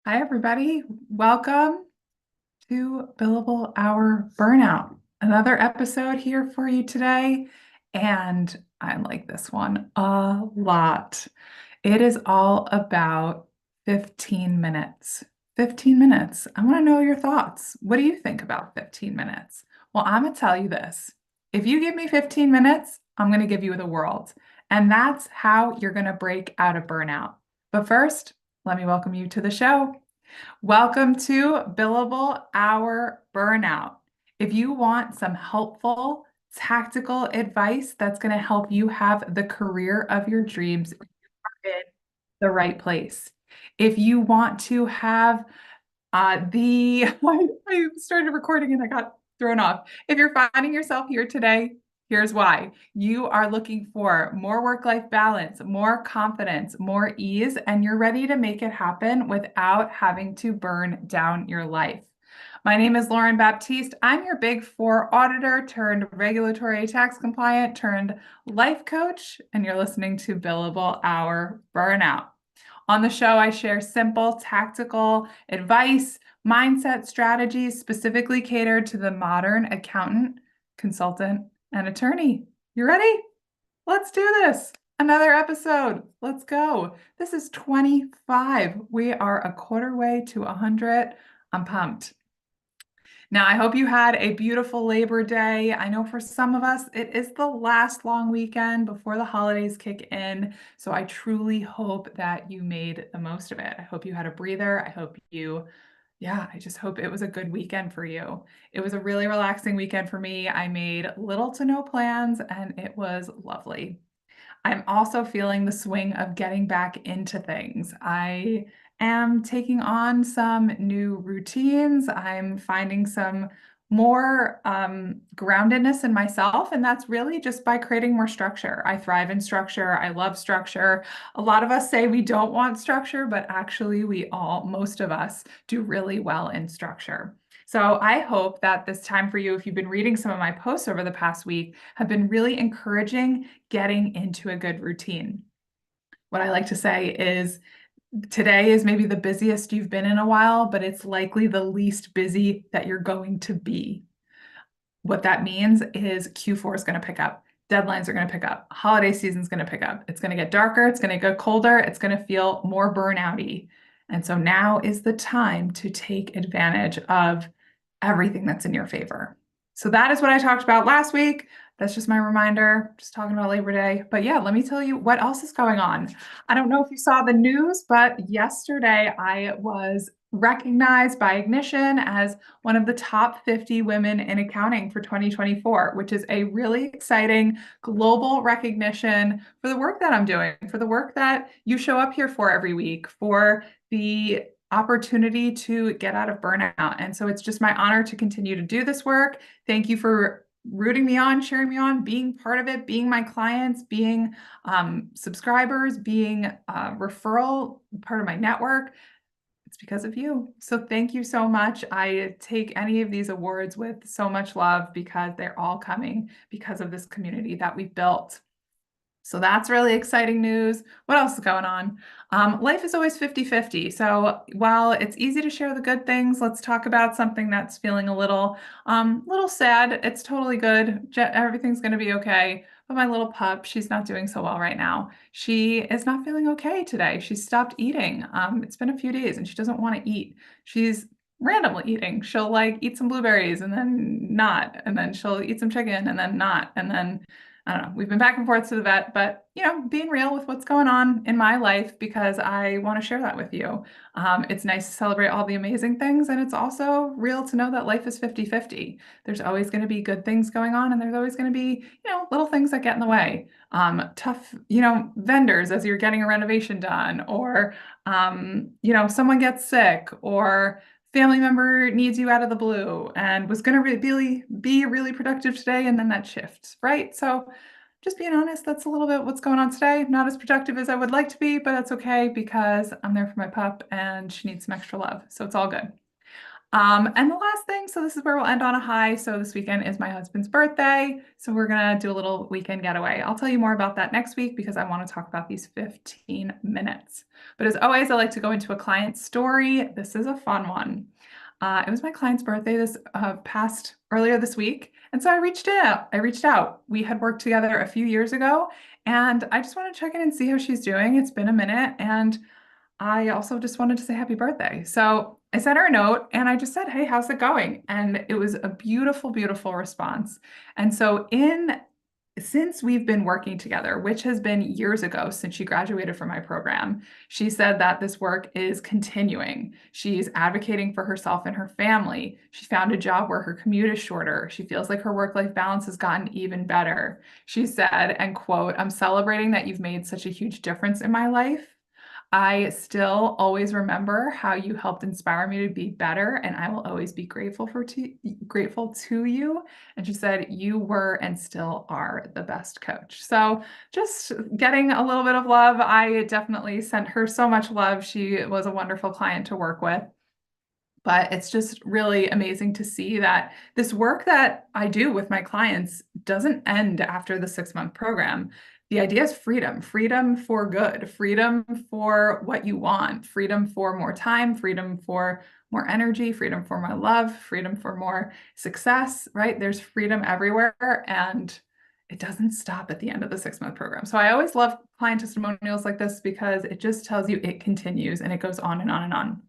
Hi, everybody. Welcome to Billable-Hour Burnout. Another episode here for you today. And I like this one a lot. It is all about 15 minutes. 15 minutes. I want to know your thoughts. What do you think about 15 minutes? Well, I'm going to tell you this. If you give me 15 minutes, I'm going to give you the world. And that's how you're going to break out of burnout. But first, let me welcome you to the show. Welcome to Billable Hour Burnout. If you want some helpful, tactical advice that's going to help you have the career of your dreams, you're in the right place. If you want to have I started recording and I got thrown off. If you're finding yourself here today, here's why. You are looking for more work-life balance, more confidence, more ease, and you're ready to make it happen without having to burn down your life. My name is Lauren Baptiste. I'm your Big Four auditor turned regulatory tax compliant turned life coach, and you're listening to Billable Hour Burnout. On the show, I share simple, tactical advice, mindset strategies specifically catered to the modern accountant, consultant, and attorney. You ready? Let's do this. Another episode. Let's go. This is 25. We are a quarter way to 100. I'm pumped. Now, I hope you had a beautiful Labor Day. I know for some of us, it is the last long weekend before the holidays kick in. So I truly hope that you made the most of it. I hope you had a breather. I just hope it was a good weekend for you. It was a really relaxing weekend for me. I made little to no plans and it was lovely. I'm also feeling the swing of getting back into things. I am taking on some new routines. I'm finding some more groundedness in myself, and that's really just by creating more structure. I thrive in structure. I love structure. A lot of us say we don't want structure, but actually, most of us, do really well in structure. So I hope that this time for you, if you've been reading some of my posts over the past week, have been really encouraging getting into a good routine. What I like to say is today is maybe the busiest you've been in a while, but it's likely the least busy that you're going to be. What that means is Q4 is going to pick up. Deadlines are going to pick up. Holiday season is going to pick up. It's going to get darker. It's going to get colder. It's going to feel more burnouty. And so now is the time to take advantage of everything that's in your favor. So that is what I talked about last week. That's just my reminder, just talking about Labor Day. But yeah, let me tell you what else is going on. I don't know if you saw the news, but yesterday I was recognized by Ignition as one of the top 50 women in accounting for 2024, which is a really exciting global recognition for the work that I'm doing, for the work that you show up here for every week, for the opportunity to get out of burnout. And so it's just my honor to continue to do this work. Thank you for rooting me on, cheering me on, being part of it, being my clients, being subscribers, being referral part of my network. It's because of you. So thank you so much. I take any of these awards with so much love because they're all coming because of this community that we've built. So that's really exciting news. What else is going on? Life is always 50-50. So while it's easy to share the good things, let's talk about something that's feeling a little sad. It's totally good. Everything's going to be okay. But my little pup, she's not doing so well right now. She is not feeling okay today. She stopped eating. It's been a few days and she doesn't want to eat. She's randomly eating. She'll like eat some blueberries and then not, and then she'll eat some chicken and then not, and then I don't know. We've been back and forth to the vet, but being real with what's going on in my life because I want to share that with you. It's nice to celebrate all the amazing things, and it's also real to know that life is 50-50. There's always going to be good things going on, and there's always going to be, little things that get in the way. Tough, vendors as you're getting a renovation done, or, someone gets sick, or family member needs you out of the blue and was going to really be really productive today, and then that shifts, right? So just being honest, that's a little bit what's going on today. Not as productive as I would like to be, but that's okay because I'm there for my pup and she needs some extra love. So it's all good. And the last thing, so this is where we'll end on a high. So this weekend is my husband's birthday. So we're gonna do a little weekend getaway. I'll tell you more about that next week because I want to talk about these 15 minutes. But as always, I like to go into a client story. This is a fun one. It was my client's birthday this past earlier this week. And so I reached out. We had worked together a few years ago, and I just want to check in and see how she's doing. It's been a minute, and I also just wanted to say happy birthday. So I sent her a note and I just said, "Hey, how's it going?" And it was a beautiful, beautiful response. And so since we've been working together, which has been years ago since she graduated from my program, she said that this work is continuing. She's advocating for herself and her family. She found a job where her commute is shorter. She feels like her work-life balance has gotten even better. She said, and quote, "I'm celebrating that you've made such a huge difference in my life. I still always remember how you helped inspire me to be better, and I will always be grateful to you." And she said, "You were and still are the best coach." So just getting a little bit of love. I definitely sent her so much love. She was a wonderful client to work with. But it's just really amazing to see that this work that I do with my clients doesn't end after the 6-month program. The idea is freedom, freedom for good, freedom for what you want, freedom for more time, freedom for more energy, freedom for more love, freedom for more success, right? There's freedom everywhere, and it doesn't stop at the end of the 6-month program. So I always love client testimonials like this because it just tells you it continues and it goes on and on and on.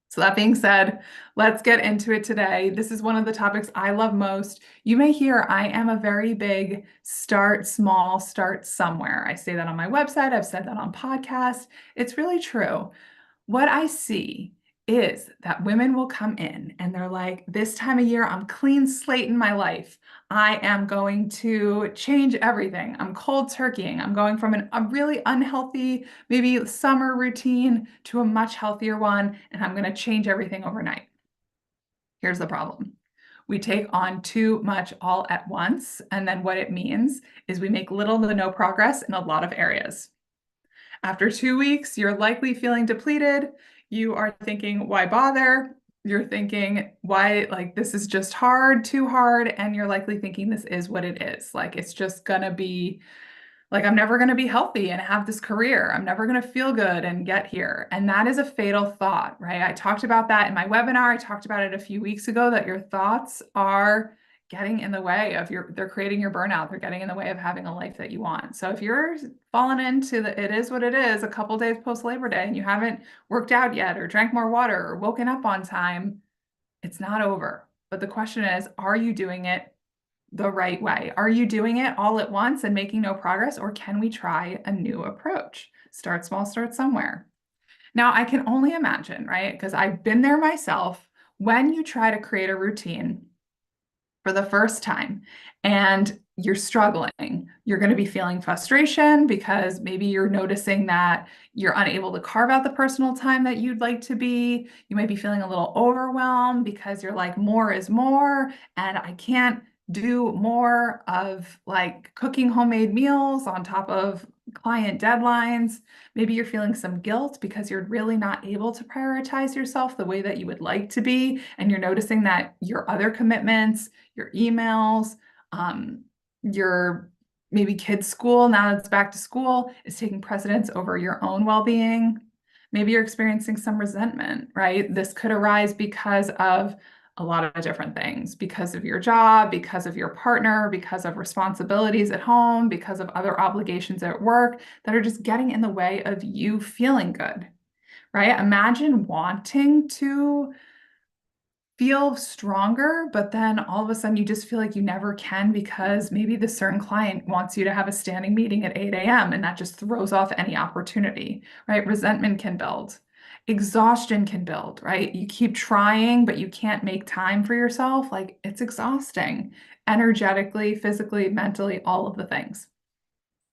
So that being said, let's get into it today. This is one of the topics I love most. You may hear I am a very big start small, start somewhere. I say that on my website. I've said that on podcasts. It's really true. What I see is that women will come in and they're like, "This time of year, I'm clean slate in my life. I am going to change everything. I'm cold turkeying. I'm going from a really unhealthy, maybe summer routine to a much healthier one, and I'm going to change everything overnight." Here's the problem. We take on too much all at once, and then what it means is we make little to no progress in a lot of areas. After 2 weeks, you're likely feeling depleted. You are thinking, why bother? You're thinking, why, like, this is just hard, too hard. And you're likely thinking this is what it is. Like, it's just gonna be like, I'm never going to be healthy and have this career. I'm never going to feel good and get here. And that is a fatal thought, right? I talked about that in my webinar. I talked about it a few weeks ago, that your thoughts are getting in the way of they're creating your burnout. They're getting in the way of having a life that you want. So if you're falling into it is what it is a couple days post Labor Day and you haven't worked out yet or drank more water or woken up on time, it's not over. But the question is, are you doing it the right way? Are you doing it all at once and making no progress, or can we try a new approach? Start small, start somewhere. Now, I can only imagine, right? Because I've been there myself, when you try to create a routine for the first time and you're struggling, you're going to be feeling frustration because maybe you're noticing that you're unable to carve out the personal time that you'd like to be. You might be feeling a little overwhelmed because you're like, more is more, and I can't do more of like cooking homemade meals on top of client deadlines. Maybe you're feeling some guilt because you're really not able to prioritize yourself the way that you would like to be. And you're noticing that your other commitments, your emails, your maybe kids' school, now that it's back to school, is taking precedence over your own well-being. Maybe you're experiencing some resentment, right? This could arise because of a lot of different things, because of your job, because of your partner, because of responsibilities at home, because of other obligations at work that are just getting in the way of you feeling good, right? Imagine wanting to feel stronger, but then all of a sudden you just feel like you never can because maybe the certain client wants you to have a standing meeting at 8 a.m. and that just throws off any opportunity, right? Resentment can build. Exhaustion can build, right? You keep trying, but you can't make time for yourself. Like, it's exhausting, energetically, physically, mentally, all of the things.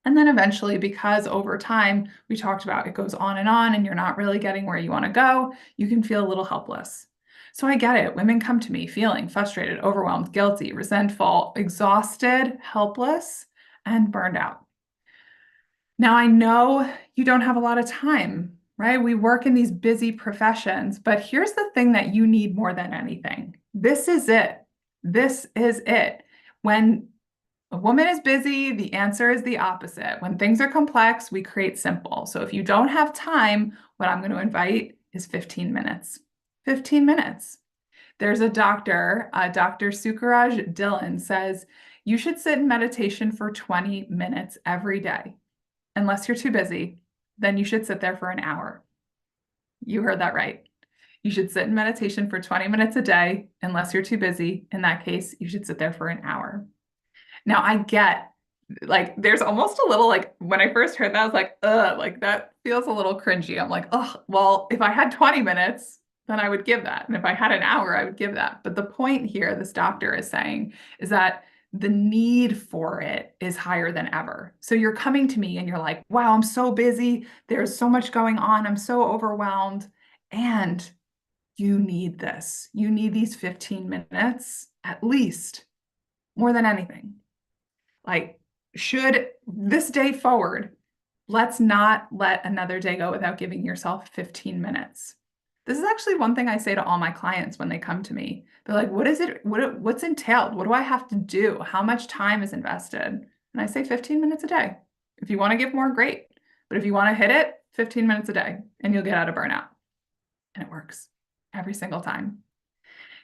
And then eventually, because over time, we talked about it goes on and you're not really getting where you want to go, you can feel a little helpless. So I get it. Women come to me feeling frustrated, overwhelmed, guilty, resentful, exhausted, helpless, and burned out. Now, I know you don't have a lot of time right? We work in these busy professions, but here's the thing that you need more than anything. This is it. This is it. When a woman is busy, the answer is the opposite. When things are complex, we create simple. So if you don't have time, what I'm going to invite is 15 minutes. 15 minutes. There's a doctor, Dr. Sukaraj Dhillon says, you should sit in meditation for 20 minutes every day. Unless you're too busy, then you should sit there for an hour. You heard that right. You should sit in meditation for 20 minutes a day, unless you're too busy. In that case, you should sit there for an hour. Now, I get like there's almost a little like when I first heard that, I was like, ugh, like that feels a little cringy. I'm like, oh, well, if I had 20 minutes, then I would give that. And if I had an hour, I would give that. But the point here, this doctor is saying, is that the need for it is higher than ever. So you're coming to me and you're like, wow, I'm so busy. There's so much going on. I'm so overwhelmed. And you need this. You need these 15 minutes at least, more than anything. Like, should this day forward, let's not let another day go without giving yourself 15 minutes. This is actually one thing I say to all my clients when they come to me. They're like, what is it? What's entailed? What do I have to do? How much time is invested? And I say 15 minutes a day. If you want to give more, great. But if you want to hit it, 15 minutes a day and you'll get out of burnout. And it works every single time.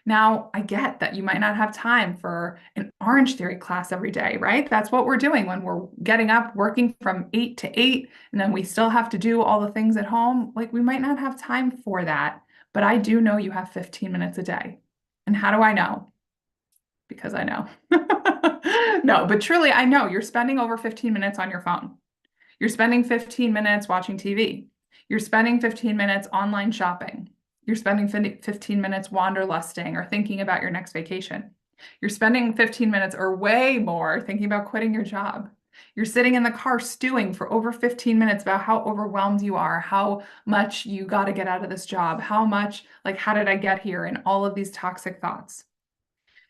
Now, I get that you might not have time for an Orange Theory class every day, right? That's what we're doing when we're getting up, working from 8 to 8, and then we still have to do all the things at home. Like, we might not have time for that, but I do know you have 15 minutes a day. And how do I know? Because I know. No, but truly, I know you're spending over 15 minutes on your phone. You're spending 15 minutes watching TV. You're spending 15 minutes online shopping. You're spending 15 minutes wanderlusting or thinking about your next vacation. You're spending 15 minutes or way more thinking about quitting your job. You're sitting in the car stewing for over 15 minutes about how overwhelmed you are, how much you got to get out of this job, how much, like, how did I get here, and all of these toxic thoughts.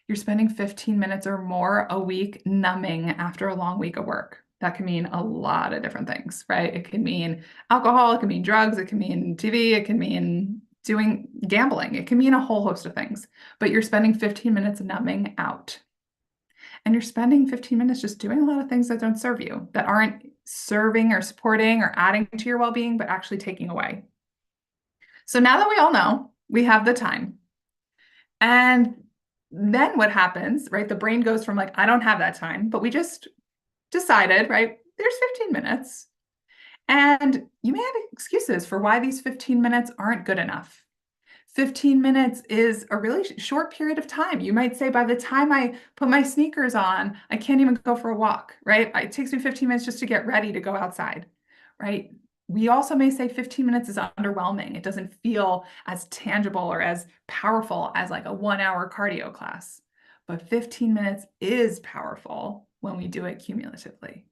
You're spending 15 minutes or more a week numbing after a long week of work. That can mean a lot of different things, right? It can mean alcohol, it can mean drugs, it can mean TV, it can mean doing gambling, it can mean a whole host of things. But you're spending 15 minutes numbing out. And you're spending 15 minutes just doing a lot of things that don't serve you, that aren't serving or supporting or adding to your well-being, but actually taking away. So now that we all know we have the time, and then what happens, right? The brain goes from like, I don't have that time, but we just decided, right? There's 15 minutes. And you may have excuses for why these 15 minutes aren't good enough. 15 minutes is a really short period of time. You might say, by the time I put my sneakers on, I can't even go for a walk, right? It takes me 15 minutes just to get ready to go outside, right? We also may say 15 minutes is underwhelming. It doesn't feel as tangible or as powerful as like a 1-hour cardio class. But 15 minutes is powerful when we do it cumulatively.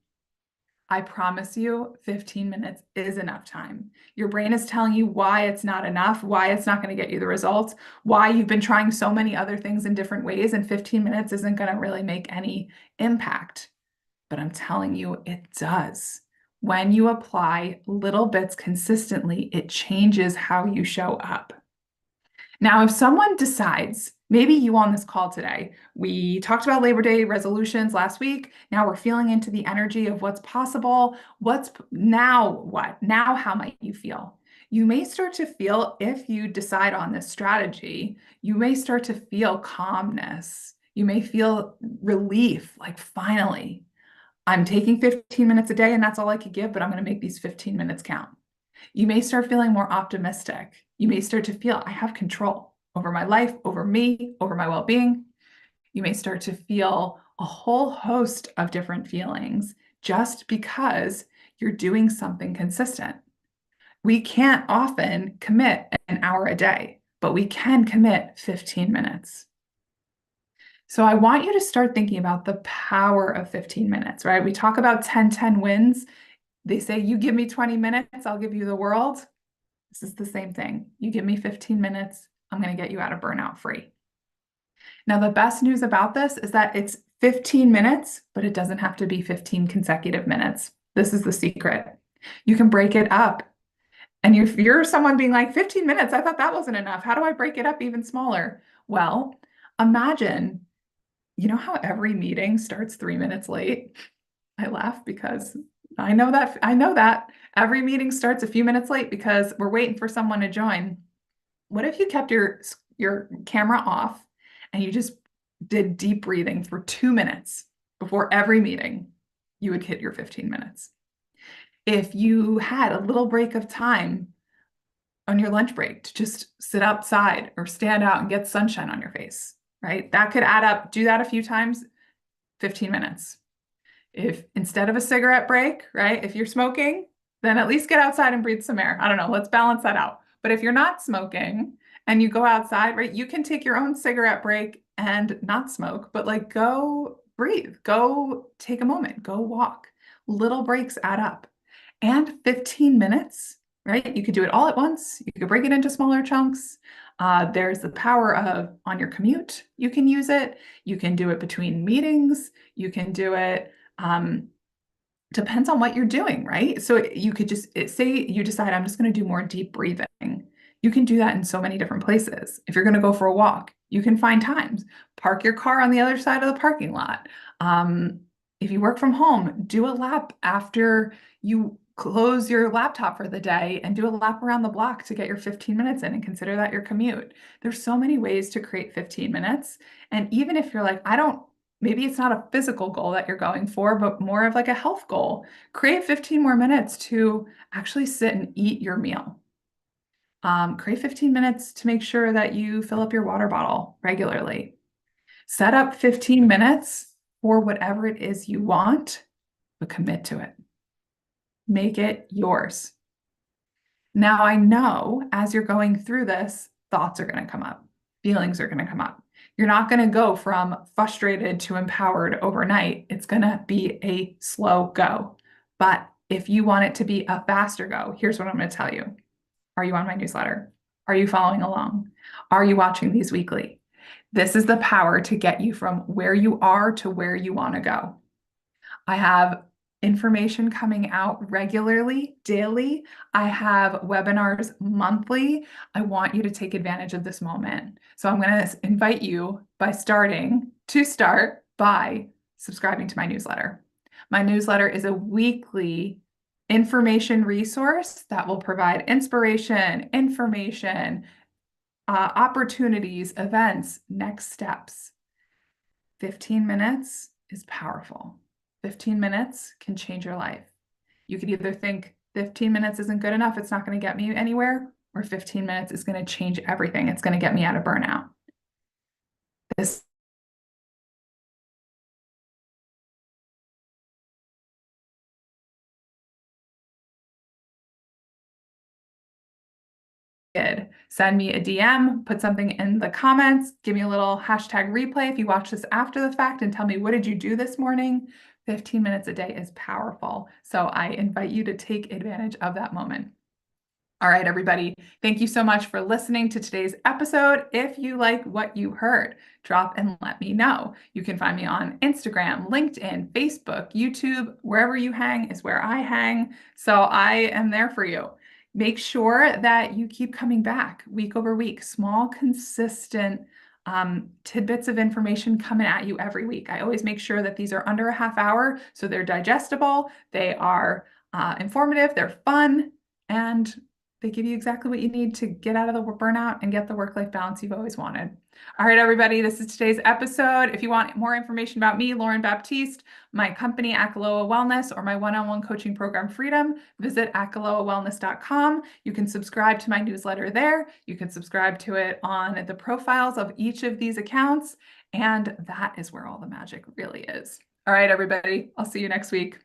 I promise you, 15 minutes is enough time. Your brain is telling you why it's not enough, why it's not going to get you the results, why you've been trying so many other things in different ways, and 15 minutes isn't going to really make any impact. But I'm telling you, it does. When you apply little bits consistently, it changes how you show up. Now, if someone decides, maybe you on this call today, we talked about Labor Day resolutions last week. Now we're feeling into the energy of what's possible. What's now what? Now, how might you feel? You may start to feel, if you decide on this strategy, you may start to feel calmness. You may feel relief, like finally, I'm taking 15 minutes a day and that's all I could give, but I'm going to make these 15 minutes count. You may start feeling more optimistic. You may start to feel I have control over my life, over me, over my well-being. You may start to feel a whole host of different feelings just because you're doing something consistent. We can't often commit an hour a day, but we can commit 15 minutes. So I want you to start thinking about the power of 15 minutes, right? We talk about 10-10 wins. They say, you give me 20 minutes, I'll give you the world. This is the same thing. You give me 15 minutes, I'm going to get you out of burnout free. Now, the best news about this is that it's 15 minutes, but it doesn't have to be 15 consecutive minutes. This is the secret. You can break it up And you're someone being like, 15 minutes, I thought that wasn't enough. How do I break it up even smaller? Well, imagine, you know how every meeting starts 3 minutes late? I laugh because I know that every meeting starts a few minutes late because we're waiting for someone to join. What if you kept your camera off and you just did deep breathing for 2 minutes before every meeting? You would hit your 15 minutes. If you had a little break of time on your lunch break to just sit outside or stand out and get sunshine on your face, right? That could add up. Do that a few times, 15 minutes. If instead of a cigarette break, right, if you're smoking, then at least get outside and breathe some air. I don't know, let's balance that out. But if you're not smoking and you go outside, right, you can take your own cigarette break and not smoke, but like go breathe, go take a moment, go walk. Little breaks add up. And 15 minutes, right? You could do it all at once. You could break it into smaller chunks. There's the power of on your commute, you can use it. You can do it between meetings. You can do it depends on what you're doing, right? So you could just say you decide, I'm just going to do more deep breathing. You can do that in so many different places. If you're going to go for a walk, you can find times. Park your car on the other side of the parking lot. If you work from home, do a lap after you close your laptop for the day and do a lap around the block to get your 15 minutes in and consider that your commute. There's so many ways to create 15 minutes. And even if you're like, maybe it's not a physical goal that you're going for, but more of like a health goal. Create 15 more minutes to actually sit and eat your meal. Create 15 minutes to make sure that you fill up your water bottle regularly. Set up 15 minutes for whatever it is you want, but commit to it. Make it yours. Now, I know as you're going through this, thoughts are going to come up, feelings are going to come up. You're not going to go from frustrated to empowered overnight. It's going to be a slow go. But if you want it to be a faster go, here's what I'm going to tell you. Are you on my newsletter? Are you following along? Are you watching these weekly? This is the power to get you from where you are to where you want to go. I have information coming out regularly, daily. I have webinars monthly. I want you to take advantage of this moment. So I'm going to invite you to start by subscribing to my newsletter. My newsletter is a weekly information resource that will provide inspiration, information, opportunities, events, next steps. 15 minutes is powerful. 15 minutes can change your life. You could either think 15 minutes isn't good enough, it's not going to get me anywhere, or 15 minutes is going to change everything. It's going to get me out of burnout. This send me a DM, put something in the comments, give me a little hashtag replay if you watch this after the fact and tell me, what did you do this morning? 15 minutes a day is powerful. So I invite you to take advantage of that moment. All right, everybody. Thank you so much for listening to today's episode. If you like what you heard, drop and let me know. You can find me on Instagram, LinkedIn, Facebook, YouTube, wherever you hang is where I hang. So I am there for you. Make sure that you keep coming back week over week, small, consistent tidbits of information coming at you every week. I always make sure that these are under a half hour, so they're digestible, they are informative, they're fun, and they give you exactly what you need to get out of the burnout and get the work-life balance you've always wanted. All right, everybody, this is today's episode. If you want more information about me, Lauren Baptiste, my company, Akaloa Wellness, or my one-on-one coaching program, Freedom, visit akaloawellness.com. You can subscribe to my newsletter there. You can subscribe to it on the profiles of each of these accounts. And that is where all the magic really is. All right, everybody, I'll see you next week.